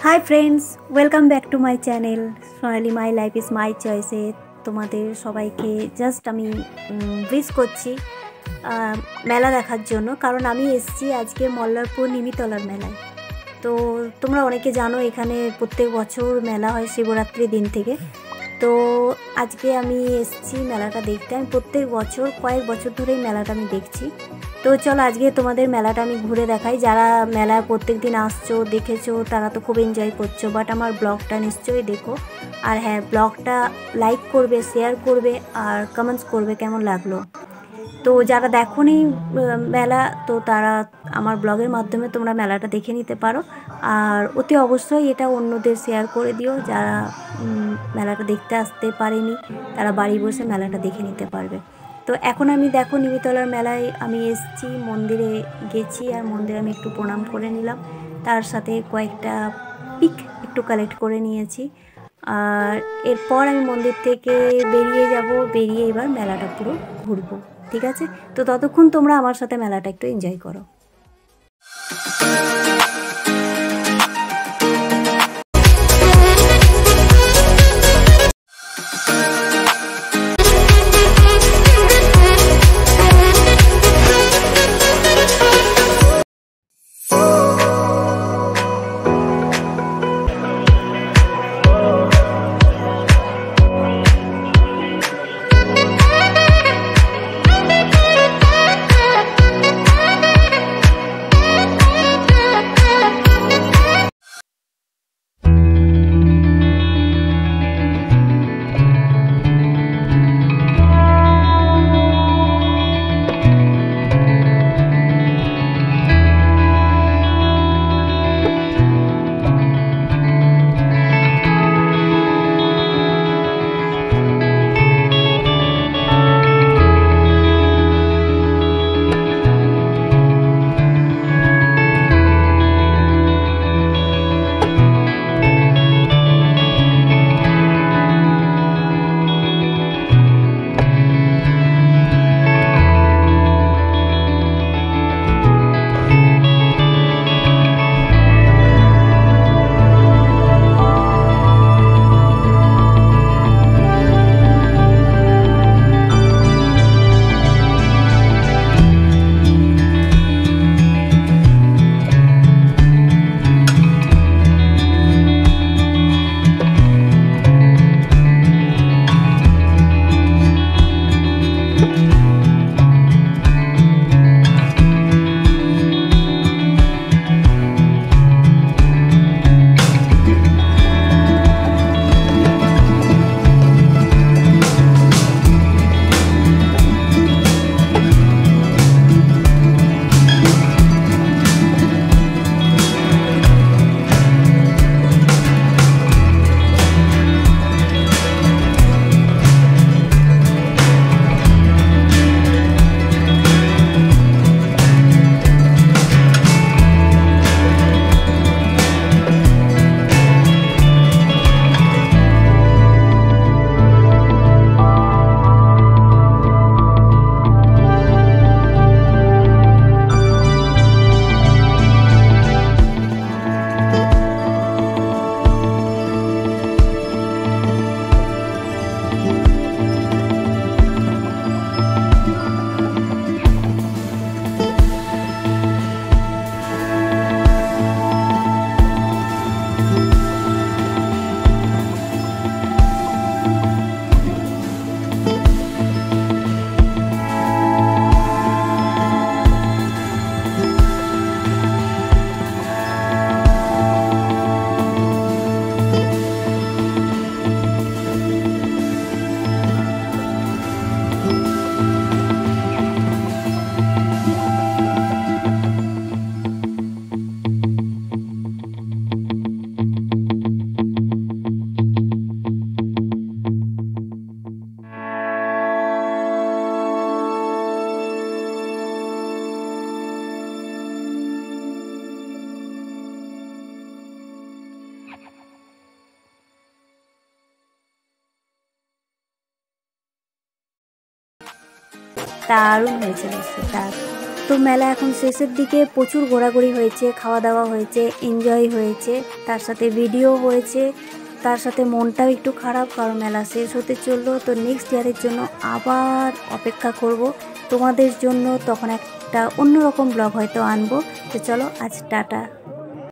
High friends, welcome back to my channel Sonali my life is my চয়েসে। তোমাদের সবাইকে just আমি উইশ করছি মেলা দেখার জন্য, কারণ আমি এসেছি আজকে মল্লারপুর নিমিতলার মেলায়। তো তোমরা অনেকে জানো এখানে প্রত্যেক বছর মেলা হয় শিবরাত্রির দিন থেকে। তো আজকে আমি এসেছি মেলাটা দেখতে। আমি প্রত্যেক বছর কয়েক বছর ধরেই মেলাটা আমি দেখছি। তো চলো আজকে তোমাদের মেলাটা আমি ঘুরে দেখাই। যারা মেলায় প্রত্যেক দিন আসছো দেখেছো তারা তো খুব এনজয় করছো, বাট আমার ব্লগটা নিশ্চয়ই দেখো। আর হ্যাঁ, ব্লগটা লাইক করবে, শেয়ার করবে আর কমেন্টস করবে কেমন লাগলো। তো যারা দেখোনি মেলা, তো তারা আমার ব্লগের মাধ্যমে তোমরা মেলাটা দেখে নিতে পারো। আর অতি অবশ্যই এটা অন্যদের শেয়ার করে দিও, যারা মেলাটা দেখতে আসতে পারেনি তারা বাড়ি বসে মেলাটা দেখে নিতে পারবে। তো এখন আমি দেখো নিমিতলার মেলায় আমি এসেছি, মন্দিরে গেছি আর মন্দিরে আমি একটু প্রণাম করে নিলাম, তার সাথে কয়েকটা পিক একটু কালেক্ট করে নিয়েছি। আর এরপর আমি মন্দির থেকে বেরিয়ে যাব, বেরিয়ে এবার মেলাটা পুরো ঘুরবো। ঠিক আছে, তো ততক্ষণ তোমরা আমার সাথে মেলাটা একটু এনজয় করো। দারুণ হয়েছে দেখতে, দারুণ। তো মেলা এখন শেষের দিকে, প্রচুর ঘোরাঘুরি হয়েছে, খাওয়া দাওয়া হয়েছে, এনজয় হয়েছে, তার সাথে ভিডিও হয়েছে, তার সাথে মনটাও একটু খারাপ কারণ মেলা শেষ হতে চললো। তো নেক্সট ইয়ারের জন্য আবার অপেক্ষা করব তোমাদের জন্য, তখন একটা অন্যরকম ব্লগ হয়তো আনবো। তো চলো আজ টাটা।